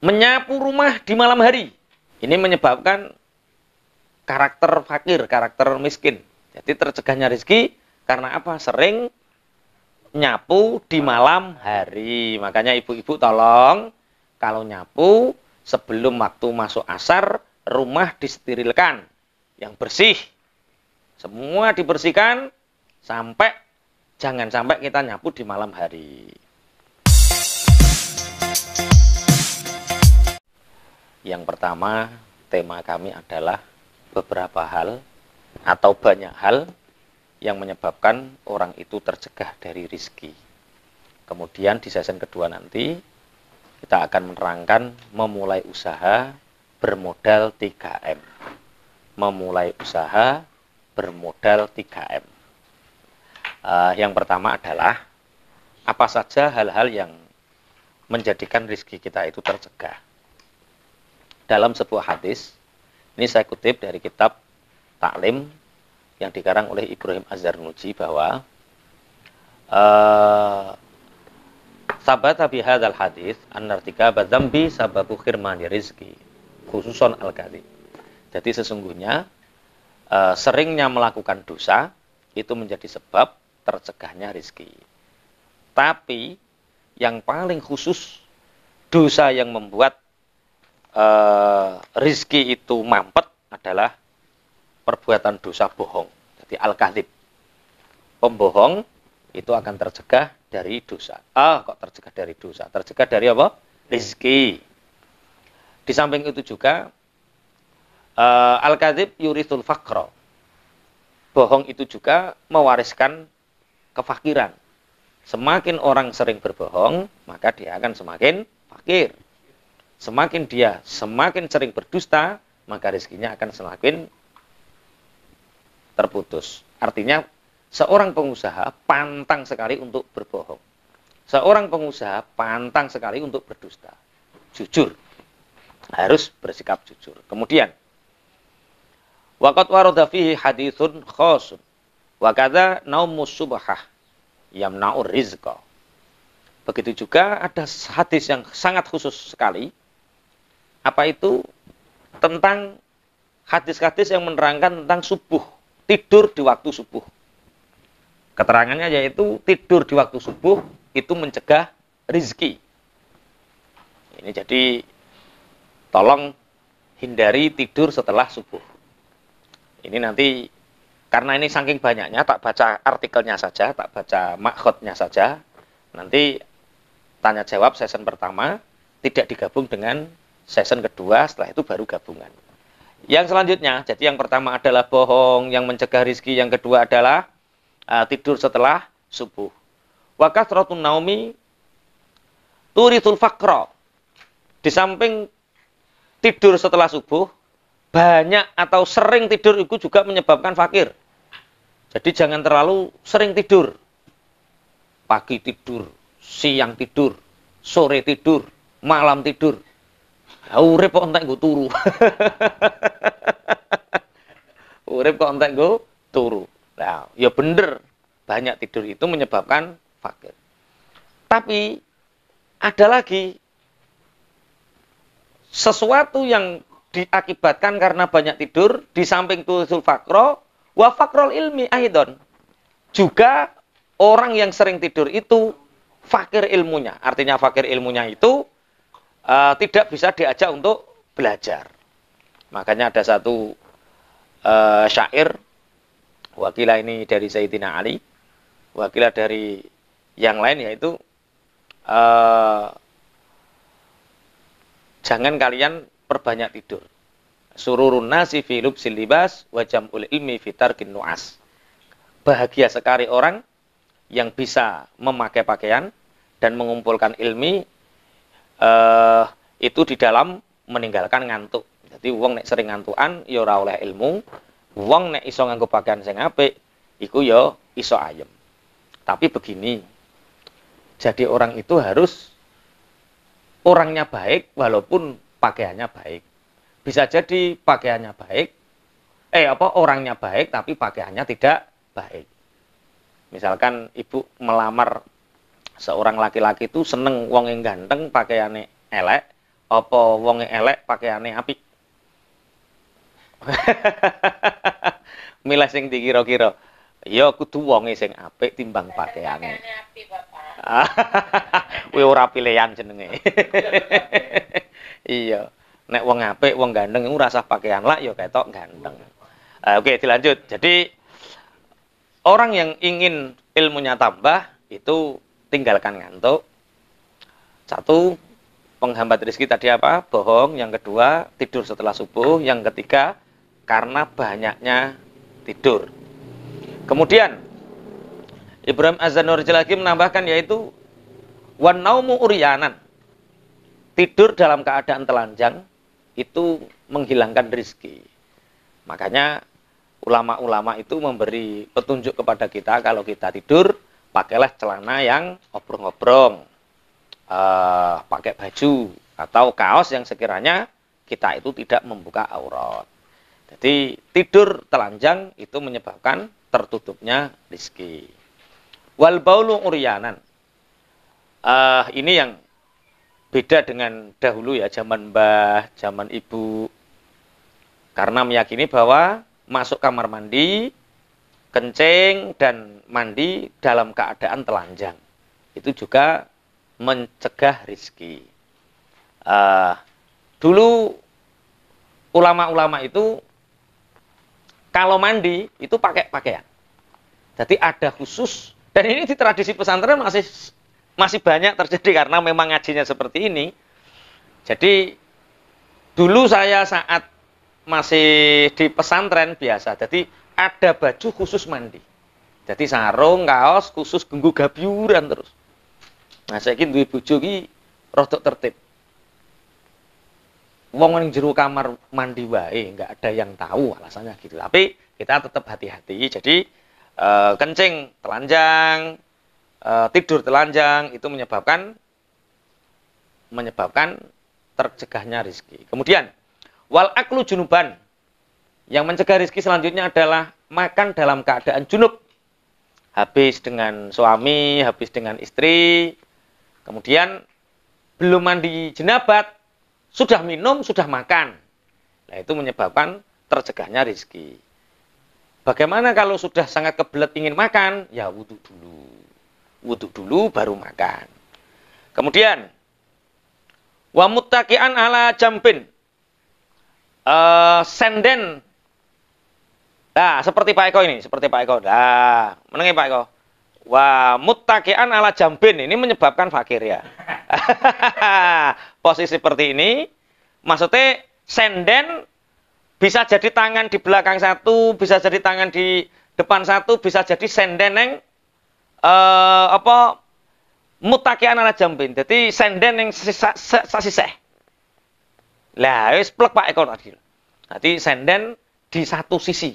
menyapu rumah di malam hari. Ini menyebabkan karakter fakir, karakter miskin. Jadi tercegahnya rezeki karena apa? Sering nyapu di malam hari. Makanya ibu-ibu tolong kalau nyapu sebelum waktu masuk asar, rumah disterilkan. Yang bersih. Semua dibersihkan jangan sampai kita nyapu di malam hari. Yang pertama, tema kami adalah beberapa hal atau banyak hal yang menyebabkan orang itu tercegah dari rizki. Kemudian di season kedua nanti, kita akan menerangkan memulai usaha bermodal 3M. Memulai usaha bermodal 3M. Yang pertama adalah, apa saja hal-hal yang menjadikan rizki kita itu tercegah. Dalam sebuah hadis, ini saya kutip dari kitab Taklim yang dikarang oleh Ibrahim Az-Zarnuji bahwa sabata bi hadzal hadis annartika badzambi sababu khirmani rizki khususon al-kadhib. Jadi sesungguhnya seringnya melakukan dosa itu menjadi sebab tercegahnya rizki. Tapi yang paling khusus dosa yang membuat rizki itu mampet adalah perbuatan dosa bohong. Jadi al-kadhib. Pembohong itu akan tercegah dari dosa. Kok tercegah dari dosa? Tercegah dari apa? Rizki. Di samping itu juga al-kadhib yurithul faqra. Bohong itu juga mewariskan kefakiran. Semakin orang sering berbohong, maka dia akan semakin fakir. Semakin dia semakin sering berdusta, maka rezekinya akan semakin terputus. Artinya, seorang pengusaha pantang sekali untuk berbohong. Seorang pengusaha pantang sekali untuk berdusta. Jujur. Harus bersikap jujur. Kemudian, waqad warada fihi haditsun khasun. Wa kadza naumus subhah yamna'ur rizqa. Begitu juga ada hadis yang sangat khusus sekali. Apa itu? Tentang hadis-hadis yang menerangkan tentang subuh. Tidur di waktu subuh. Keterangannya yaitu tidur di waktu subuh itu mencegah rizki. Ini jadi tolong hindari tidur setelah subuh. Ini nanti karena ini saking banyaknya tak baca artikelnya saja, tak baca makhotnya saja. Nanti tanya jawab season pertama tidak digabung dengan season kedua, setelah itu baru gabungan. Yang selanjutnya, jadi yang pertama adalah bohong yang mencegah rizki, yang kedua adalah tidur setelah subuh. Wa kathratun naumi turithul faqra. Di samping tidur setelah subuh, banyak atau sering tidur itu juga menyebabkan fakir. Jadi jangan terlalu sering tidur. Pagi tidur, siang tidur, sore tidur, malam tidur. Urip kok entek nggo turu. Urip kok entek nggo turu. Nah, ya bener, banyak tidur itu menyebabkan fakir. Tapi ada lagi sesuatu yang diakibatkan karena banyak tidur di samping tusul faqra wa faqrul ilmi aidon. Juga orang yang sering tidur itu fakir ilmunya. Artinya fakir ilmunya itu tidak bisa diajak untuk belajar. Makanya ada satu syair, wakilah ini dari Sayyidina Ali, wakilah dari yang lain, yaitu jangan kalian perbanyak tidur. Sururun nasi fi lubsil libas wa jam'ul ilmi fi tarkin nu'as. Bahagia sekali orang yang bisa memakai pakaian dan mengumpulkan ilmi itu di dalam meninggalkan ngantuk. Jadi wong nek sering ngantukan ya ora oleh ilmu, wong nek iso nganggo pakaian sing apik iku ya iso ayem. Tapi begini, jadi orang itu harus orangnya baik walaupun pakaiannya baik. Bisa jadi pakaiannya baik, orangnya baik tapi pakaiannya tidak baik. Misalkan ibu melamar seorang laki-laki itu seneng wong yang ganteng, pakaiannya elek, Apa wonge elek pakaiane apik? Milih sing dikira-kira. Ya kudu wonge sing apik timbang pakaiane. Kuwi ora pilihan jenenge. Iya. Nek wong apik, wong ganteng iku ora usah pakaian lak ya ketok ganteng. Oke, dilanjut. Jadi orang yang ingin ilmunya tambah itu tinggalkan ngantuk. Satu, penghambat rezeki tadi apa? Bohong. Yang kedua, tidur setelah subuh. Yang ketiga, karena banyaknya tidur. Kemudian Ibrahim Az-Zanurji lagi menambahkan yaitu wan naumu uryanan. Tidur dalam keadaan telanjang itu menghilangkan rezeki. Makanya ulama-ulama itu memberi petunjuk kepada kita kalau kita tidur pakailah celana yang obrong-obrong, pakai baju atau kaos yang sekiranya kita itu tidak membuka aurat. Jadi tidur telanjang itu menyebabkan tertutupnya rezeki. Wal baulu uryanan. Ini yang beda dengan dahulu ya, zaman mbah, zaman ibu. Karena meyakini bahwa masuk kamar mandi, kencing dan mandi dalam keadaan telanjang. Itu juga mencegah rezeki. Dulu ulama-ulama itu kalau mandi itu pakai pakaian. Jadi ada khusus, dan ini di tradisi pesantren masih banyak terjadi karena memang ngajinya seperti ini. Jadi dulu saya saat masih di pesantren biasa, jadi ada baju khusus mandi. Jadi sarung, kaos khusus genggu gabyuran terus. Nah, saiki duwe bojo iki rada tertib. Wong ning jero kamar mandi wae, enggak ada yang tahu alasannya gitu. Tapi kita tetap hati-hati. Jadi kencing telanjang, tidur telanjang itu menyebabkan tercegahnya rezeki. Kemudian wal aklu junuban. Yang mencegah rezeki selanjutnya adalah makan dalam keadaan junub. Habis dengan suami, habis dengan istri. Kemudian belum mandi jenabat, sudah minum, sudah makan. Nah, itu menyebabkan tercegahnya rezeki. Bagaimana kalau sudah sangat kebelet ingin makan? Ya wudhu dulu. Wudhu dulu baru makan. Kemudian wa muttaqian ala jambin. Senden. Nah, seperti Pak Eko ini, seperti Pak Eko. Nah, menengi Pak Eko. Wah, muttaqian ala jambin ini menyebabkan fakir ya. Posisi seperti ini, maksudnya senden bisa jadi tangan di belakang satu, bisa jadi tangan di depan satu, bisa jadi senden yang muttaqian ala jambin. Jadi senden yang sisih. Lah, wis plek Pak Eko tadi. Nanti senden di satu sisi.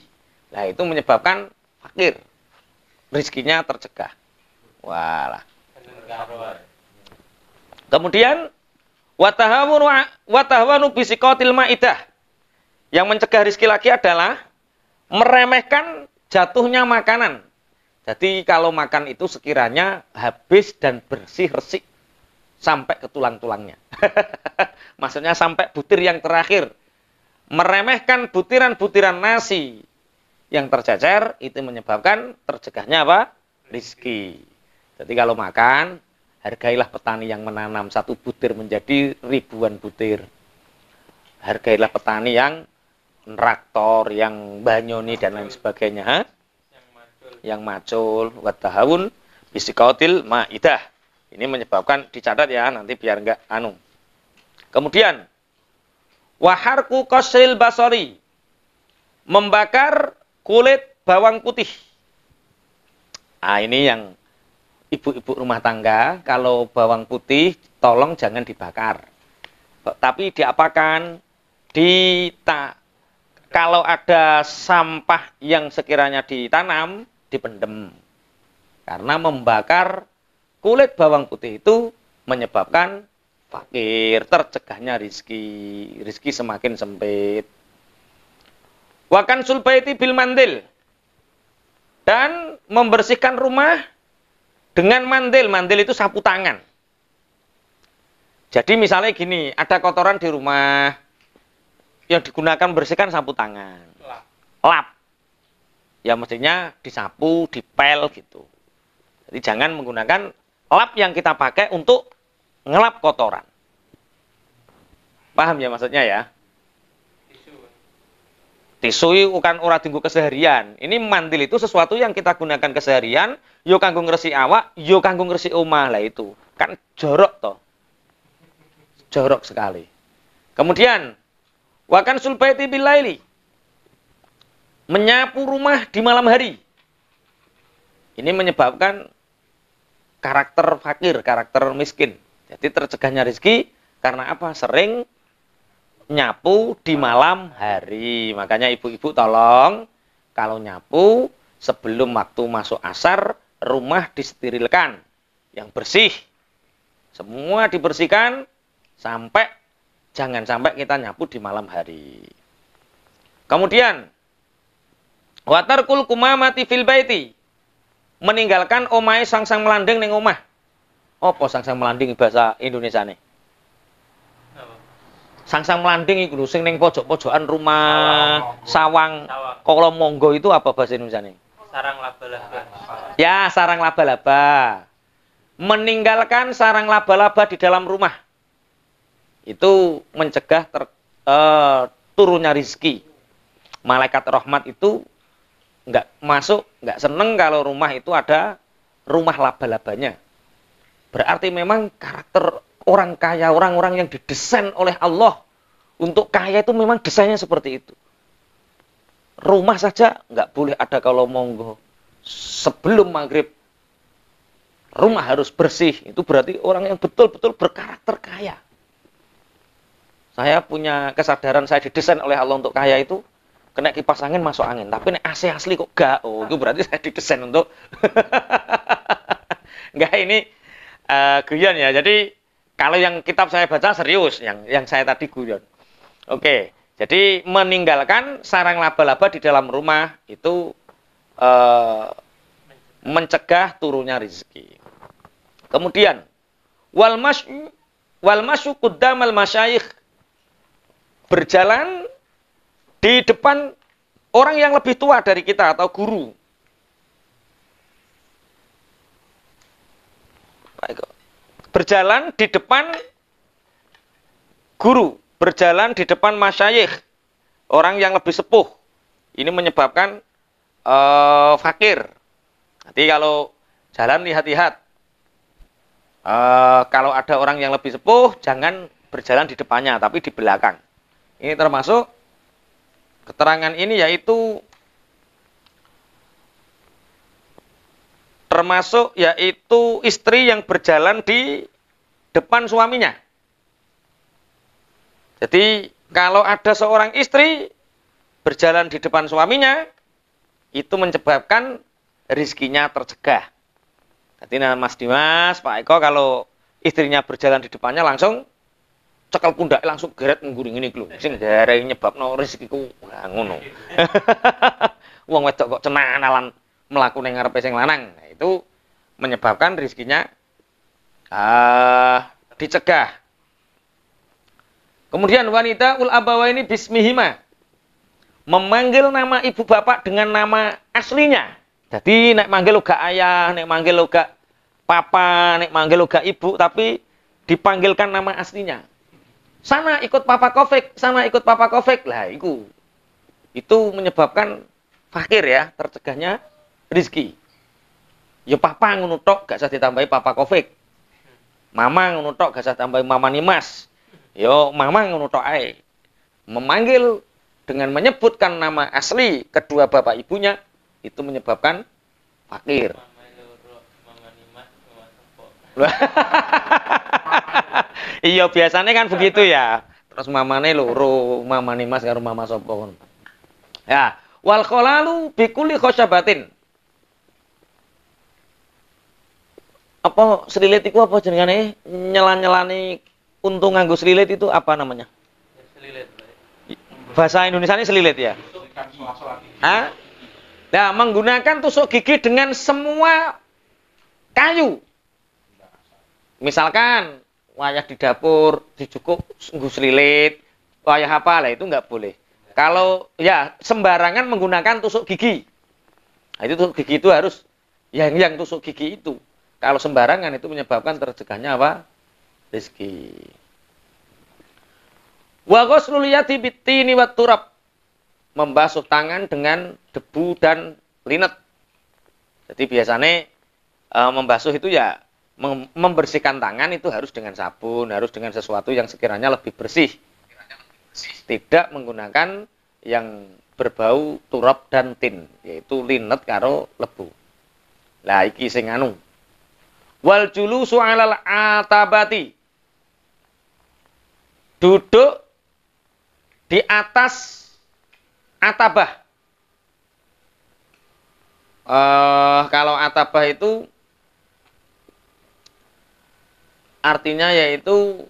Nah, itu menyebabkan fakir. Rizkinya tercegah. Walah. Kemudian watahawanu bisikotil maidah. Yang mencegah rizki lagi adalah meremehkan jatuhnya makanan. Jadi kalau makan itu sekiranya habis dan bersih resik sampai ke tulang-tulangnya. Maksudnya sampai butir yang terakhir. Meremehkan butiran-butiran nasi yang tercecer itu menyebabkan tercegahnya apa? Rizki. Jadi kalau makan, hargailah petani yang menanam satu butir menjadi ribuan butir. Hargailah petani yang traktor, yang banyoni dan lain sebagainya. Ha? Yang macul, watahawun, bisikotil ma'idah. Ini menyebabkan, dicatat ya, nanti biar enggak anu. Kemudian, waharku qasril basori. Membakar kulit bawang putih. Nah, ini yang ibu-ibu rumah tangga, kalau bawang putih tolong jangan dibakar. Tapi diapakan? Kalau ada sampah yang sekiranya ditanam, dipendem. Karena membakar kulit bawang putih itu menyebabkan fakir, tercegahnya rizki semakin sempit. Wakan sulbaiti bil mandil. Dan membersihkan rumah dengan mandil. Mandil itu sapu tangan. Jadi misalnya gini, ada kotoran di rumah yang digunakan bersihkan sapu tangan. Lap. Ya mestinya disapu, dipel gitu. Jadi jangan menggunakan lap yang kita pakai untuk ngelap kotoran. Paham ya maksudnya ya? Tisu kan ora tinggu keseharian. Ini mantil itu sesuatu yang kita gunakan keseharian, yo kanggo ngresik awak, yo kanggo ngresik omah lah itu. Kan jorok toh. Jorok sekali. Kemudian wakan sulbaiti bilaili. Menyapu rumah di malam hari. Ini menyebabkan karakter fakir, karakter miskin. Jadi tercegahnya rezeki karena apa? Sering nyapu di malam hari. Makanya ibu-ibu tolong kalau nyapu sebelum waktu masuk asar, rumah disterilkan. Yang bersih. Semua dibersihkan sampai jangan sampai kita nyapu di malam hari. Kemudian watarkul kumamati fil baiti. Meninggalkan omahe sang-sang melanding ning omah. Apa sang-sang melanding bahasa Indonesia nih? Sang-sang melanding iku lho sing ning pojok-pojokan rumah, sawang. Kalau monggo itu apa bahasa Indonesia nih? Sarang laba-laba. Ya, sarang laba-laba. Meninggalkan sarang laba-laba di dalam rumah. Itu mencegah turunnya rizki. Malaikat rahmat itu nggak masuk, nggak seneng kalau rumah itu ada rumah laba-labanya. Berarti memang karakter orang kaya, orang-orang yang didesain oleh Allah untuk kaya itu memang desainnya seperti itu. Rumah saja nggak boleh ada kalau monggo. Sebelum maghrib, rumah harus bersih. Itu berarti orang yang betul-betul berkarakter kaya. Saya punya kesadaran saya didesain oleh Allah untuk kaya itu. Kena kipas angin masuk angin, tapi nek AC asli kok gak. Oh, itu berarti saya didesain untuk enggak ini guyon ya. Jadi kalau yang kitab saya baca serius, yang saya tadi guyon. Oke, jadi meninggalkan sarang laba-laba di dalam rumah itu mencegah turunnya rezeki. Kemudian wal masyu quddamal masyayikh, berjalan di depan orang yang lebih tua dari kita atau guru. Berjalan di depan guru, berjalan di depan masyayikh, orang yang lebih sepuh. Ini menyebabkan fakir. Nanti kalau jalan lihat-lihat. Kalau ada orang yang lebih sepuh, jangan berjalan di depannya, tapi di belakang. Ini termasuk keterangan ini yaitu istri yang berjalan di depan suaminya. Jadi kalau ada seorang istri berjalan di depan suaminya, itu menyebabkan rizkinya tercegah. Jadi Mas Dimas, Pak Eko, kalau istrinya berjalan di depannya langsung cekel pundak langsung geret ngguring ini lho. Sing gareng nyebabno rezekiku ngono. Wong wedok kok cenanalan mlaku ning ngarepe sing lanang. Nah, itu menyebabkan rezekinya dicegah. Kemudian wanita ul abawaini bismihima. Memanggil nama ibu bapak dengan nama aslinya. Jadi nek manggil uga ayah, nek manggil uga papa, nek manggil uga ibu, tapi dipanggilkan nama aslinya. Sana ikut Papa Kofik, sana ikut Papa Kofik. Lah, itu menyebabkan fakir ya, tercegahnya rizki. Ya papa ngono tok, gak usah ditambahi Papa Kofik. Mama ngono tok, gak usah tambahi Mama Nimas. Yo mama ngono tok ae. Memanggil dengan menyebutkan nama asli kedua bapak ibunya, itu menyebabkan fakir. Iya biasanya kan begitu ya. Terus mamane loro, mamane Mas karo mama sapa kon. Ya, wal khalalu bi kulli khosyabatin. Apa selilit iku apa jenengane? Nyelan-nyelani untung nganggo selilit itu apa namanya? Selilit. Bahasa Indonesia ini selilit ya. Hah? Nah, menggunakan tusuk gigi dengan semua kayu. Misalkan wayah di dapur dicukup nggus lilit, wayah apa lah itu nggak boleh. Kalau ya sembarangan menggunakan tusuk gigi. Nah, itu tusuk gigi itu harus yang tusuk gigi itu. Kalau sembarangan itu menyebabkan tercegahnya apa? Rezeki. Wa ghuslul yadi bitini wat turab. Membasuh tangan dengan debu dan linet. Jadi biasanya membasuh itu ya membersihkan tangan itu harus dengan sabun, harus dengan sesuatu yang sekiranya lebih bersih. Tidak menggunakan yang berbau turab dan tin, yaitu linet karo lebu. Lah iki sing anu. Wal julusu 'alal atabati. Duduk di atas atabah. Kalau atabah itu artinya yaitu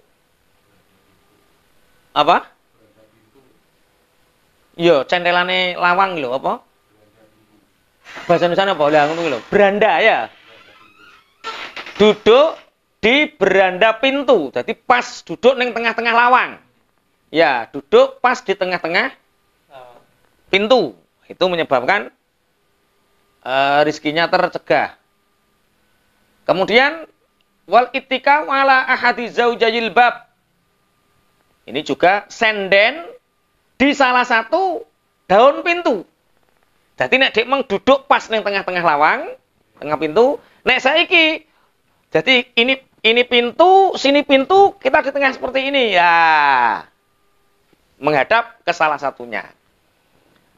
apa? Yo, centelane lawang lho apa? Bahasa Indonesia apa? Lah ngono lho. Beranda ya. Duduk di beranda pintu. Jadi pas duduk ning tengah-tengah lawang. Ya, duduk pas di tengah-tengah pintu. Itu menyebabkan rizkinya tercegah. Kemudian wal ittika wala ahadi zaujayil bab. Ini juga senden di salah satu daun pintu. Jadi nek dek meng duduk pas ning tengah-tengah lawang, tengah pintu, nek saiki jadi ini pintu, sini pintu, kita di tengah seperti ini ya. Menghadap ke salah satunya.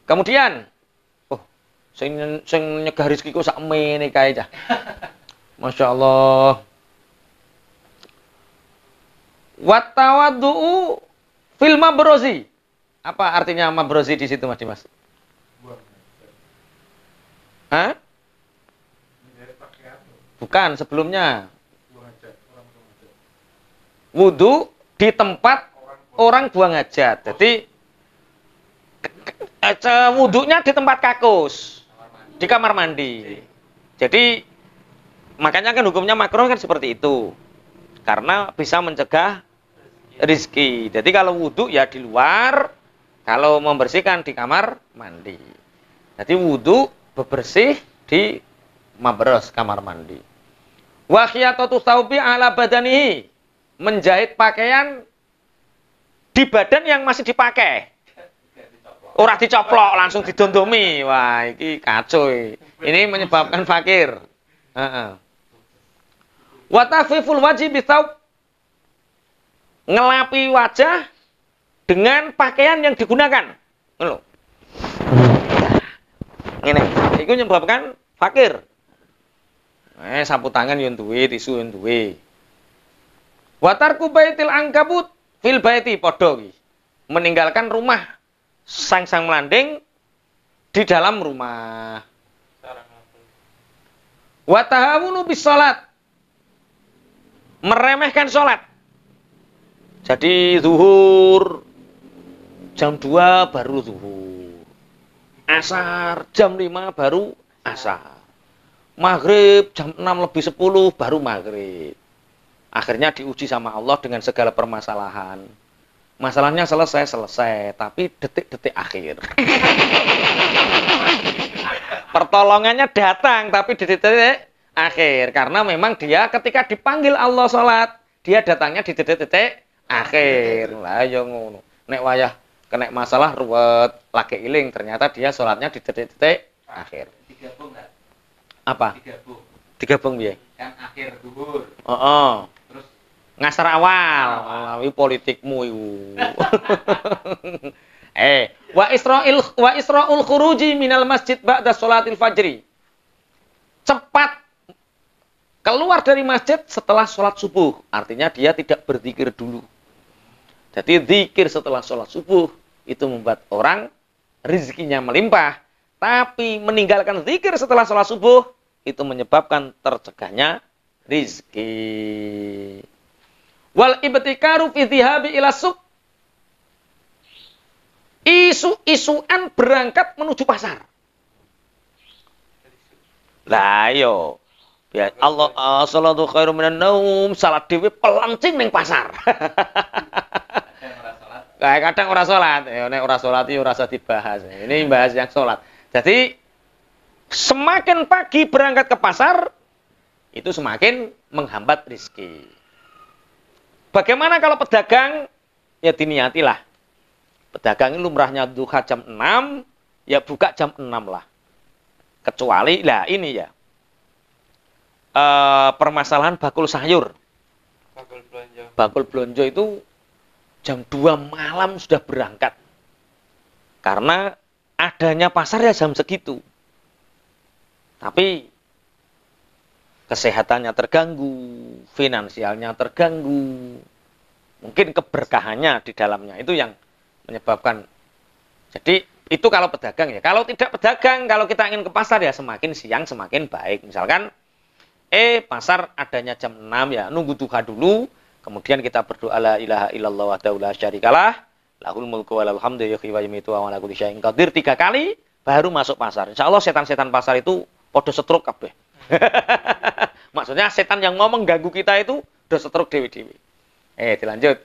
Kemudian sing nyegah rezeki ku sak mene kae cah. Masya Allah. Wat tawaddu'u fil mabrozi. Apa artinya mabrozi di situ Mas Dimas? Hah? Bukan, sebelumnya. Wudu di tempat orang buang hajat. Jadi wudunya di tempat kakus. Di kamar mandi. Jadi makanya kan hukumnya makruh kan seperti itu. Karena bisa mencegah rizki. Jadi kalau wudhu ya di luar, kalau membersihkan di kamar mandi. Jadi wudhu bebersih di mabros kamar mandi. Wa khiyatatu thawbi ala badanihi. Menjahit pakaian di badan yang masih dipakai. Ora dicoplok langsung didondomi. Wah, iki kacau. Ini menyebabkan fakir. Wa tafiful wajhi bithawb. Ngelapi wajah dengan pakaian yang digunakan. Ngono. Ngene, iku menyebabkan fakir. Sapu tangan yo duwe, tisu yo duwe. Wa tarku baitil ankabut fil baiti padha iki. Meninggalkan rumah sang melanding di dalam rumah. Wa tahawunu bis salat. Meremehkan salat. Jadi zuhur jam 2 baru zuhur. Asar jam 5 baru asar. Maghrib jam 6 lebih 10 baru maghrib. Akhirnya diuji sama Allah dengan segala permasalahan. Masalahnya selesai, tapi detik-detik akhir. Pertolongannya datang, tapi detik-detik akhir. Karena memang dia ketika dipanggil Allah sholat, dia datangnya di detik-detik akhir. Lah ya ngono. Nek wayah kena masalah ruwet, lagi iling, ternyata dia sholatnya di detik-detik akhir. Digabung enggak? Apa? Digabung. Digabung piye? Kan akhir zuhur. Terus ngasar awal, melalui politikmu iku. Wa isra'ul khuruji minal masjid ba'da sholatil fajri. Cepat keluar dari masjid setelah sholat subuh. Artinya dia tidak berzikir dulu. Jadi zikir setelah sholat subuh itu membuat orang rezekinya melimpah. Tapi meninggalkan zikir setelah sholat subuh itu menyebabkan tercegahnya rizki. Wal ibtikaru fi dhihabi ila suq. Isu-isuan berangkat menuju pasar. Lah yo, Ya Allah, salatu khairum minan naum, salat dhewe pelancing ning pasar. Kadang ora salat. Ya nek ora salat iki ora usah dibahas. Ini bahas yang salat. Jadi semakin pagi berangkat ke pasar itu semakin menghambat rezeki. Bagaimana kalau pedagang? Ya diniatilah. Pedagang ini lumrahnya duha jam 6, ya buka jam 6 lah. Kecuali lah ini ya. Permasalahan bakul sayur. Bakul blonjo itu jam 2 malam sudah berangkat. Karena adanya pasar ya jam segitu. Tapi kesehatannya terganggu, finansialnya terganggu. Mungkin keberkahannya di dalamnya itu yang menyebabkan. Jadi itu kalau pedagang ya. Kalau tidak pedagang, kalau kita ingin ke pasar ya semakin siang semakin baik. Misalkan pasar adanya jam 6 ya, nunggu duha dulu. Kemudian kita berdoa la ilaha illallah wahdahu la syarikalah, lahul mulku wa lahul hamdu yuhyi wa yumiitu wa ala kulli syai'in qadir 3 kali baru masuk pasar. Insyaallah setan-setan pasar itu podo setruk kabeh. Maksudnya setan yang mau mengganggu kita itu udah setruk dewi-dewi. Dilanjut.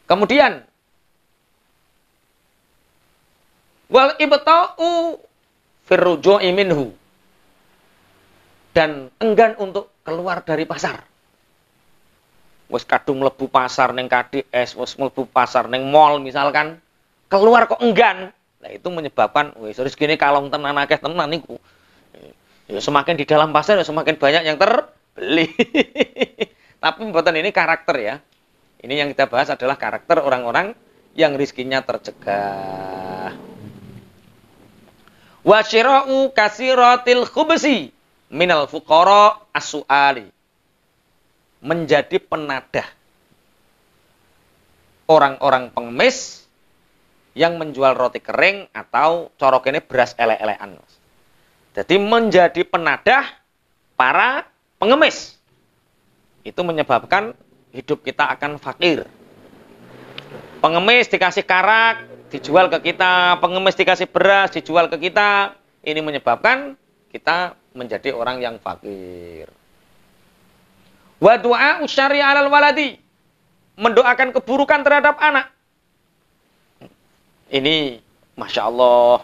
Kemudian wal ibta'u firruju'i minhu, dan enggan untuk keluar dari pasar. Wes kadung mlebu pasar neng KDS, wes mlebu pasar neng mall misalkan, keluar kok enggan. Nah itu menyebabkan wes rezekine kalong tenan akeh tenan niku. Ya semakin di dalam pasar ya semakin banyak yang terbeli. Tapi mboten ini karakter ya. Ini yang kita bahas adalah karakter orang-orang yang rizkinya tercegah. Wa syira'u kasiratil khubsi minal fuqara as-su'ali, menjadi penadah orang-orang pengemis yang menjual roti kering atau corok ini beras elek-elekan. Jadi menjadi penadah para pengemis. Itu menyebabkan hidup kita akan fakir. Pengemis dikasih karak, dijual ke kita. Pengemis dikasih beras, dijual ke kita. Ini menyebabkan kita menjadi orang yang fakir. Wa du'a usyari 'alal waladi, mendoakan keburukan terhadap anak. Ini Masya Allah,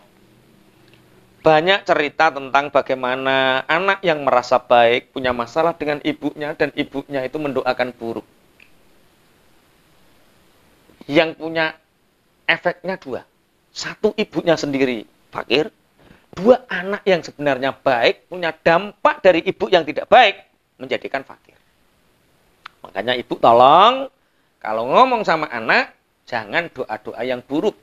banyak cerita tentang bagaimana anak yang merasa baik punya masalah dengan ibunya dan ibunya itu mendoakan buruk. Yang punya efeknya 2. 1, ibunya sendiri fakir. 2, anak yang sebenarnya baik punya dampak dari ibu yang tidak baik menjadikan fakir. Makanya ibu tolong kalau ngomong sama anak jangan doa-doa yang buruk.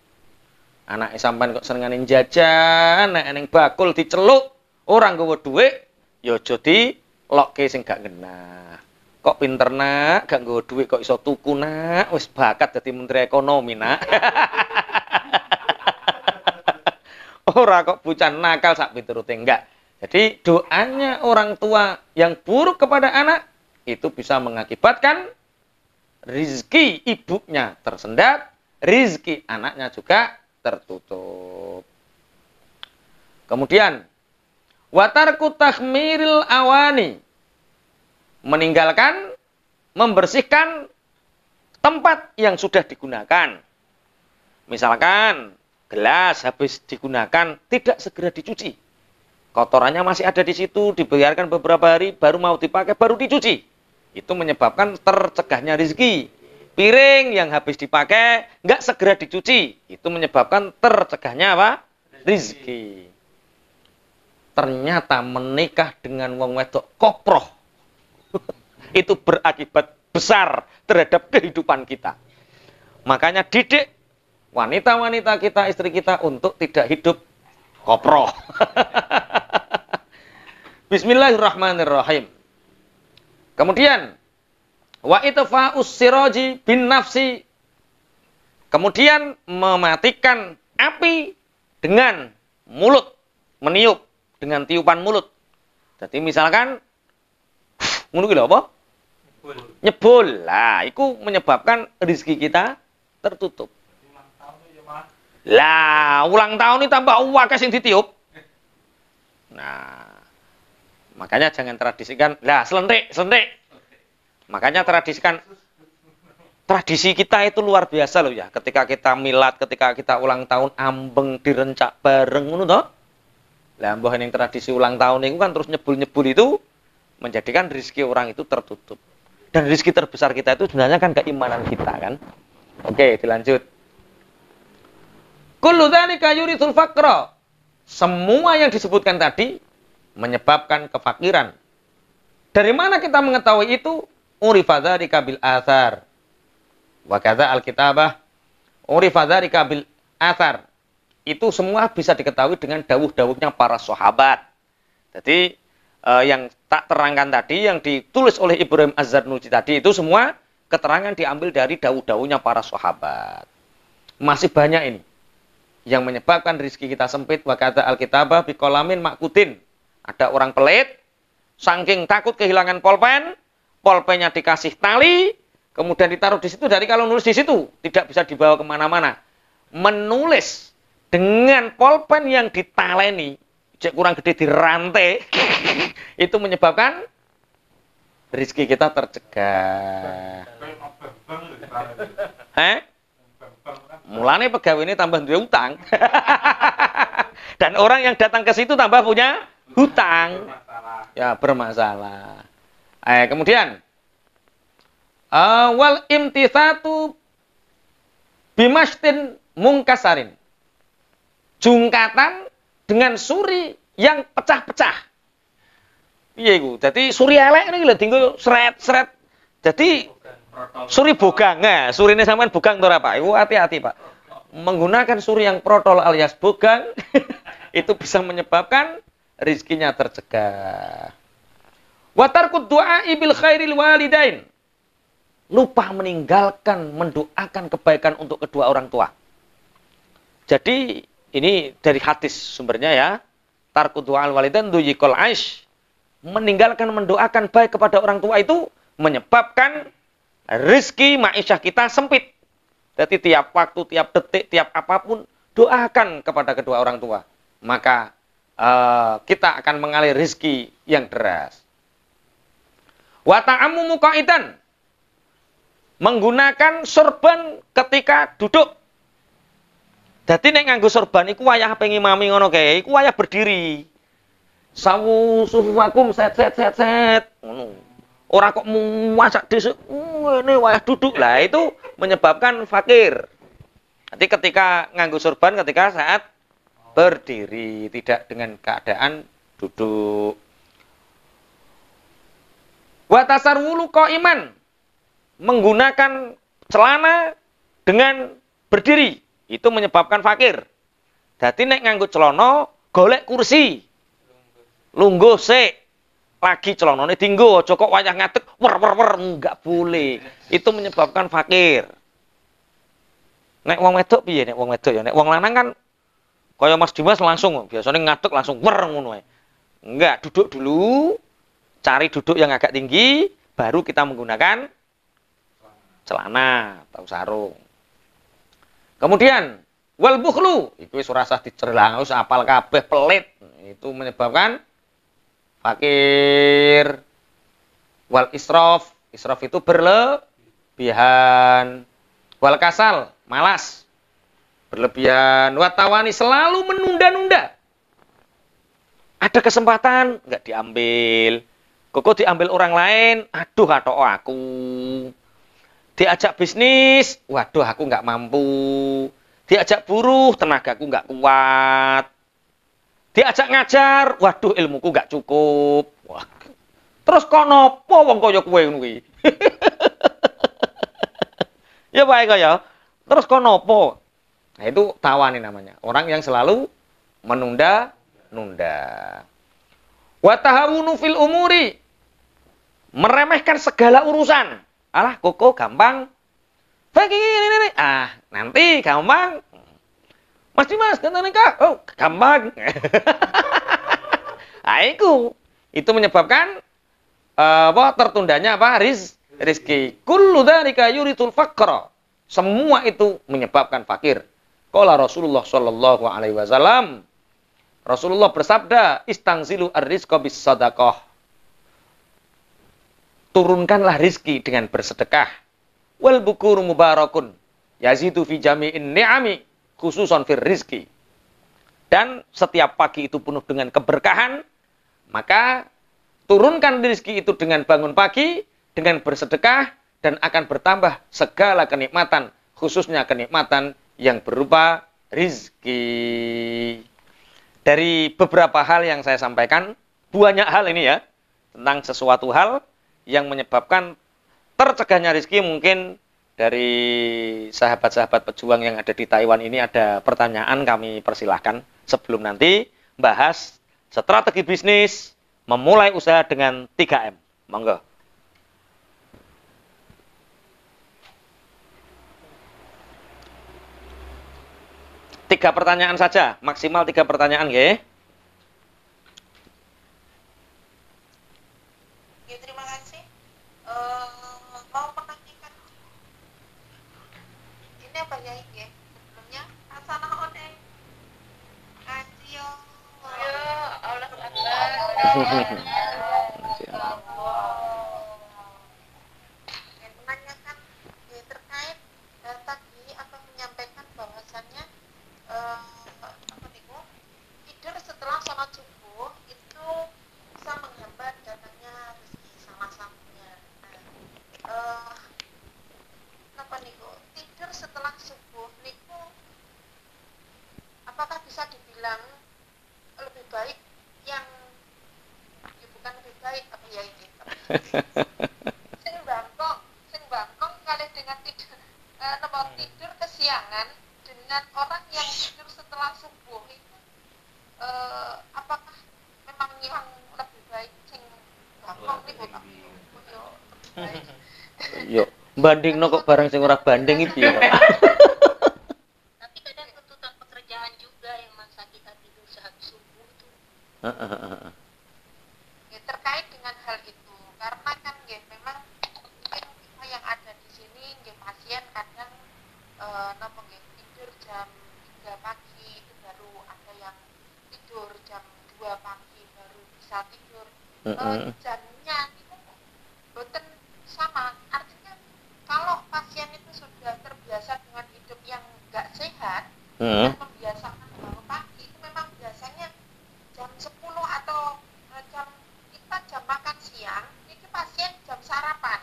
Anak sampean kok senenganin jajan, nek ning bakul diceluk, orang nggawa dhuwit, ya aja dilokke sing gak genah. Kok pinter nak, gak nggawa dhuwit kok iso tuku nak, wis bakat dadi menteri ekonomi nak. Ora kok bocah nakal sak piturute enggak. Jadi doanya orang tua yang buruk kepada anak itu bisa mengakibatkan rizki ibunya tersendat, rizki anaknya juga tertutup. Kemudian watarku takhmiril awani, meninggalkan membersihkan tempat yang sudah digunakan. Misalkan gelas habis digunakan tidak segera dicuci. Kotorannya masih ada di situ, dibiarkan beberapa hari baru mau dipakai baru dicuci. Itu menyebabkan tercegahnya rezeki. Piring yang habis dipakai nggak segera dicuci, itu menyebabkan tercegahnya apa? Rezeki. Ternyata menikah dengan wong wedok koproh itu berakibat besar terhadap kehidupan kita. Makanya didik wanita-wanita kita, istri kita untuk tidak hidup koproh. Bismillahirrahmanirrahim. Kemudian wa itfa'us siraji bin nafsi, kemudian mematikan api dengan mulut, meniup dengan tiupan mulut. Jadi misalkan ngono ki lho apa? Nyebul. Lah, itu menyebabkan rezeki kita tertutup. Lah, ulang tahun ini tambah akeh sing ditiup. Nah, Makanya jangan tradisikan, lah selentik. Makanya tradisi kita itu luar biasa loh ya. Ketika kita milad, ketika kita ulang tahun, ambeng direncak bareng ngono toh. Lah mbah ning tradisi ulang tahun itu kan terus nyebul-nyebul itu menjadikan rezeki orang itu tertutup. Dan rezeki terbesar kita itu sebenarnya kan keimanan kita kan. Oke, dilanjut. Kullu dzalika yurisul faqra. Semua yang disebutkan tadi menyebabkan kefakiran. Dari mana kita mengetahui itu? Urifa dzalika bil athar. Wa kadza al-kitabah urifa dzalika bil athar. Itu semua bisa diketahui dengan dawuh-dawuhnya para sahabat. Jadi yang tak terangkan tadi, yang ditulis oleh Ibrahim Az-Zarnuji tadi, itu semua keterangan diambil dari dawuh-dawuhnya para sahabat. Masih banyak ini yang menyebabkan rezeki kita sempit. Wa kadza al-kitabah biqalamin makutin. Ada orang pelit, saking takut kehilangan pulpen, pulpennya dikasih tali, kemudian ditaruh di situ. Dari kalau nulis di situ tidak bisa dibawa kemana-mana. Menulis dengan pulpen yang ditaleni, cek kurang gede dirantai, itu menyebabkan rezeki kita tercegah. Mulane pegawai ini tambah duwe utang. Dan orang yang datang ke situ tambah punya hutang. Ya, bermasalah. Kemudian wal imtithatu bimashtin mungkasarin. Jungkatan dengan suri yang pecah-pecah. Piye iku? Dadi suri elek niki lho dienggo sret-sret. Dadi suri bogang. Nah, surine sampean bogang to ora, Pak? Iku hati-hati, Pak. Menggunakan suri yang protol alias bogang itu bisa menyebabkan rizkinya tercegah. Wa tarkud du'a'i bil khairil walidain. Lupa meninggalkan mendoakan kebaikan untuk kedua orang tua. Jadi ini dari hadis sumbernya ya. Tarkud du'al walidain duyikul aish. Meninggalkan mendoakan baik kepada orang tua itu menyebabkan rizki ma'isyah kita sempit. Jadi tiap waktu, tiap detik, tiap apapun doakan kepada kedua orang tua. Maka kita akan mengalir rizki yang deras. Wa ta'ammumu qa'idan. Menggunakan sorban ketika duduk. Dadi nek nganggo sorban iku wayah pengen mami ngono kae, iku wayah berdiri. Sawu sufakum set ngono. Ora kok masak dhisik, ngene wayah duduk. Lah itu menyebabkan fakir. Nanti ketika nganggo sorban ketika saat berdiri, tidak dengan keadaan duduk. Wa tasarwulu qaiman. Menggunakan celana dengan berdiri. Itu menyebabkan fakir. Dadi nek nganggo celana, golek kursi. Lungguh sik. Lagi celanane dienggo, aja kok wayah ngadeg wer enggak boleh. Itu menyebabkan fakir. Nek wong wedok piye nek wong wedok ya? Nek wong lanang kan kaya Mas Dimas langsung biasanya ngadeg langsung wer ngono ae. Enggak, duduk dulu. Cari duduk yang agak tinggi, baru kita menggunakan celana atau sarung. Kemudian wal bukhlu, itu wis ora usah dicerlang, wis apal kabeh pelit. Itu menyebabkan fakir. Wal israf, israf itu berlebihan. Wal kasal, malas. Berlebihan. Watawani, selalu menunda-nunda. Ada kesempatan enggak diambil. Kok diambil orang lain, aduh atok aku. Diajak bisnis, waduh aku nggak mampu. Diajak buruh, tenagaku nggak kuat. Diajak ngajar, waduh ilmuku nggak cukup. Wah. Terus konopo wong kaya kowe ngono kuwi? Ya bae kaya. Terus konopo? Nah itu tawani namanya. Orang yang selalu menunda-nunda. Wa tahawunu fil umuri. Meremehkan segala urusan. Alah, koko gampang. Ini. Nanti gampang. Mas Dimas, ganti nikah. Oh, gampang. Itu menyebabkan tertundanya apa? Rizki. Kullu dzalika yuritul faqra. Semua itu menyebabkan fakir. Qala Rasulullah sallallahu alaihi wasallam, Rasulullah bersabda, "Istangzilu ar-rizqa bis sadaqah." Turunkanlah rizki dengan bersedekah. Wal bukuru mubarakun yazidu fi jami'in ni'ami khususan fir rizki. Dan setiap pagi itu penuh dengan keberkahan, maka turunkan rizki itu dengan bangun pagi, dengan bersedekah, dan akan bertambah segala kenikmatan, khususnya kenikmatan yang berupa rizki. Dari beberapa hal yang saya sampaikan, banyak hal ini ya, tentang sesuatu hal yang menyebabkan tercegahnya rizki. Mungkin dari sahabat-sahabat pejuang yang ada di Taiwan ini ada pertanyaan, kami persilahkan sebelum nanti bahas strategi bisnis memulai usaha dengan 3M. Monggo. Tiga pertanyaan saja, maksimal 3 pertanyaan, ya. Ya, terima kasih. Mau menanyakan ini apa ya ini? Sebelumnya asana oneng. Adio. Ya, Allah menanyakan terkait tadi atau menyampaikan bahwasannya apa nih, tidur setelah sholat subuh itu bisa menghambat datangnya rezeki salah satunya. Nah, apa nih, tidur setelah subuh niku apakah bisa dibilang lebih baik yang ya bukan lebih baik apa ya ini sing bangkong kali dengan tidur tidur kesiangan dengan orang yang tidur setelah subuh itu apakah memang yang lebih baik sing bangkong niku tak yo baik. Yo, bandingno kok barang sing ora banding iki piye? Tapi kadang tuntutan pekerjaan juga yang maksa kita tidur sehabis subuh tuh. Ya, terkait dengan hal itu karena kan ya memang mungkin kita yang ada di sini ya pasien kadang napa nggih tidur jam 3 pagi itu baru ada yang tidur jam 2 pagi baru bisa tidur. Jamnya itu boten sama. Artinya kalau pasien itu sudah terbiasa dengan hidup yang enggak sehat, dan membiasakan bangun pagi itu memang biasanya jam 10 atau jam kita jam makan siang, ini pasien jam sarapan.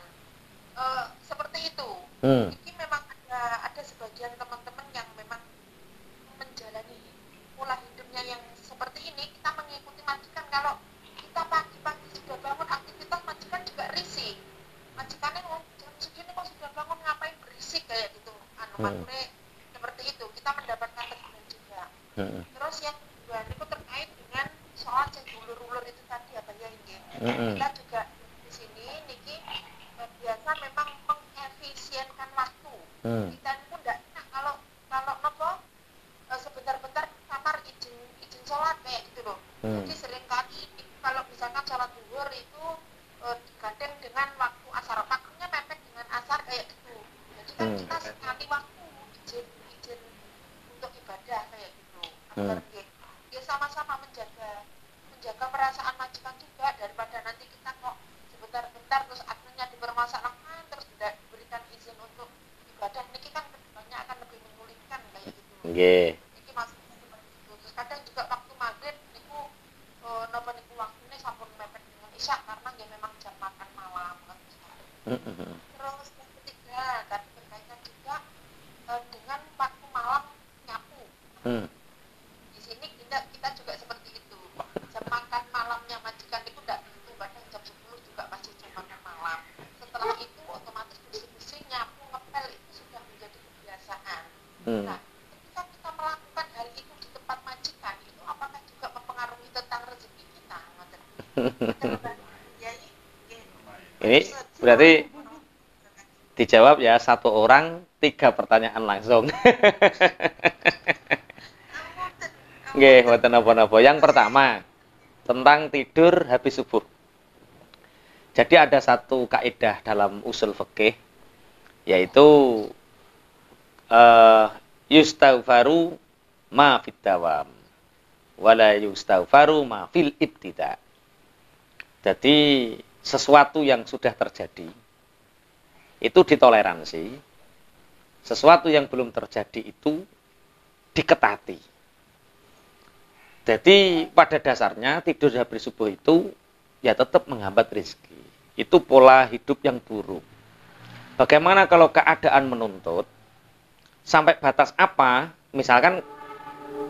Seperti itu. Ini memang ada sebagian teman-teman yang memang menjalani pola hidupnya yang seperti ini. Kita mengikuti majikan, kalau kita pagi-pagi sudah bangun aktivitas, majikan juga risih. Majikannya jam segini kok sudah bangun, ngapain berisik kayak gitu. Makanya seperti itu kita mendapatkan teguran juga. Terus yang kedua itu terkait dengan soal yang ulur-ulur itu tadi apa ya ini. Kita juga di sini niki biasa memang mengefisienkan waktu. Kita pun tidak enak kalau nopo sebentar-bentar kamar izin sholat kayak gitu loh. Jadi seringkali kalau misalkan sholat zuhur itu digandeng dengan waktu asar, waktunya mepet dengan asar kayak gitu. Jadi kan kita sekali waktu izin untuk ibadah kayak gitu. Agar ya sama-sama menjaga perasaan majikan juga, daripada nanti kita kok sebentar-bentar terus akhirnya dipermasalahkan terus tidak diberikan izin untuk ibadah. Niki kan kedepannya akan lebih menyulitkan kayak gitu. Nggih. Niki maksudnya seperti itu. Terus kadang juga waktu maghrib niku napa niku waktunya sampun mepet dengan isya karena ya memang jam makan malam kan. Terus yang ketiga tadi berkaitan juga dengan waktu malam nyapu. Di sini kita juga seperti itu. Jam makan malamnya majikan itu tidak tentu, kadang jam 10 juga masih jam makan malam. Setelah itu otomatis bersih-bersih, nyapu, ngepel itu sudah menjadi kebiasaan. Nah, ketika kita melakukan hal itu di tempat majikan, itu apakah juga mempengaruhi tentang rezeki kita? Ini berarti dijawab ya satu orang 3 pertanyaan langsung. Nggih, mboten napa-napa. Yang pertama, tentang tidur habis subuh. Jadi ada satu kaidah dalam usul fikih, yaitu yustaghfaru ma fid dawam wala yustaghfaru ma fil ibtida. Jadi sesuatu yang sudah terjadi itu ditoleransi, sesuatu yang belum terjadi itu diketati. Jadi pada dasarnya tidur habis subuh itu ya tetap menghambat rezeki. Itu pola hidup yang buruk. Bagaimana kalau keadaan menuntut sampai batas apa? Misalkan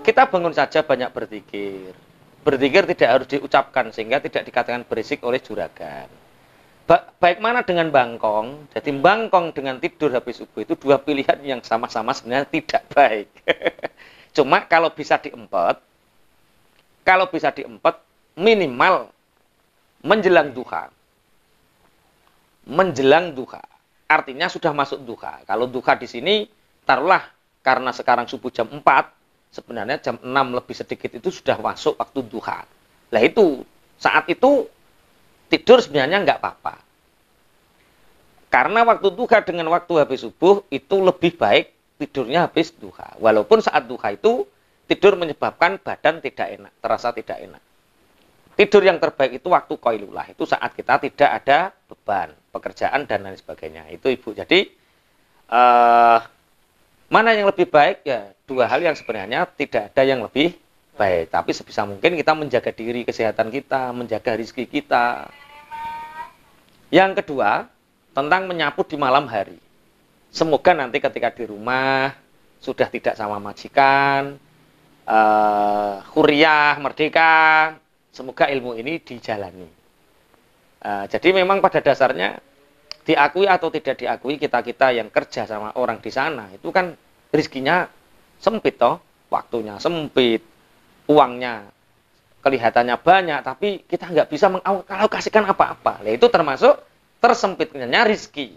kita bangun saja banyak berzikir. Berzikir tidak harus diucapkan sehingga tidak dikatakan berisik oleh juragan. Baik mana dengan bangkong? Jadi bangkong dengan tidur habis subuh itu dua pilihan yang sama-sama sebenarnya tidak baik. Cuma kalau bisa diempet minimal menjelang duha. Menjelang duha. Artinya sudah masuk duha. Kalau duha di sini taruhlah karena sekarang subuh jam 4, sebenarnya jam 6 lebih sedikit itu sudah masuk waktu duha. Lah itu, saat itu tidur sebenarnya nggak apa-apa. Karena waktu duha dengan waktu habis subuh itu lebih baik tidurnya habis duha. Walaupun saat duha itu tidur menyebabkan badan tidak enak, terasa tidak enak. Tidur yang terbaik itu waktu qailulah. Itu saat kita tidak ada beban, pekerjaan dan lain sebagainya. Itu Ibu. Jadi mana yang lebih baik? Ya, dua hal yang sebenarnya tidak ada yang lebih baik. Tapi sebisa mungkin kita menjaga diri, kesehatan kita, menjaga rezeki kita. Yang kedua, tentang menyapu di malam hari. Semoga nanti ketika di rumah sudah tidak sama majikan, huriyah, merdeka, semoga ilmu ini dijalani. Jadi memang pada dasarnya diakui atau tidak diakui, kita-kita yang kerja sama orang di sana itu kan rezekinya sempit toh, waktunya sempit, uangnya kelihatannya banyak, tapi kita nggak bisa mengalokasikan apa-apa. Nah, itu termasuk tersempitnya rezeki.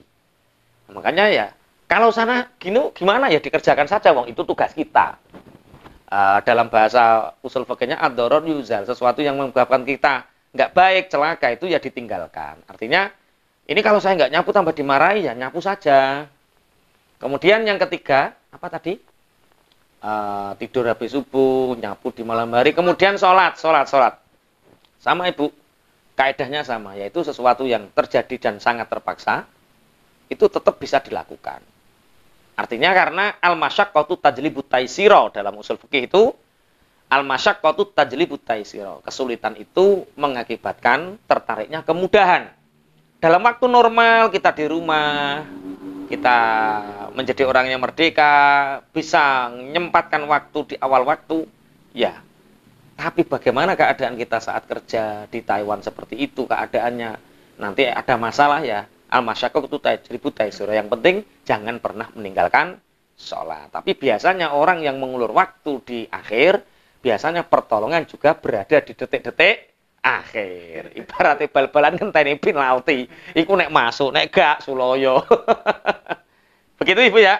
Nah, makanya ya kalau sana gimana ya dikerjakan saja, wong itu tugas kita. Dalam bahasa usul fikihnya ad-darar yuzal, sesuatu yang menyebabkan kita nggak baik, celaka itu ya ditinggalkan. Artinya ini kalau saya nggak nyapu tambah dimarahi, ya nyapu saja. Kemudian yang ketiga, apa tadi? Tidur habis subuh, nyapu di malam hari, kemudian sholat. Sama Ibu, kaedahnya sama, yaitu sesuatu yang terjadi dan sangat terpaksa, itu tetap bisa dilakukan. Artinya karena al-masyaqqatu tajlibut taysira, dalam usul fikih itu, al-masyaqqatu tajlibut taysira. Kesulitan itu mengakibatkan tertariknya kemudahan. Dalam waktu normal kita di rumah, kita menjadi orang yang merdeka, bisa menyempatkan waktu di awal waktu, ya. Tapi bagaimana keadaan kita saat kerja di Taiwan seperti itu keadaannya? Nanti ada masalah ya. Al-masyaqqatu tajlibut taysira. Yang penting jangan pernah meninggalkan sholat. Tapi biasanya orang yang mengulur waktu di akhir, biasanya pertolongan juga berada di detik-detik akhir. Ibaratnya bal-balan ngenteni penalti. Iku nek masuk, nek gak suloyo. Begitu Ibu ya.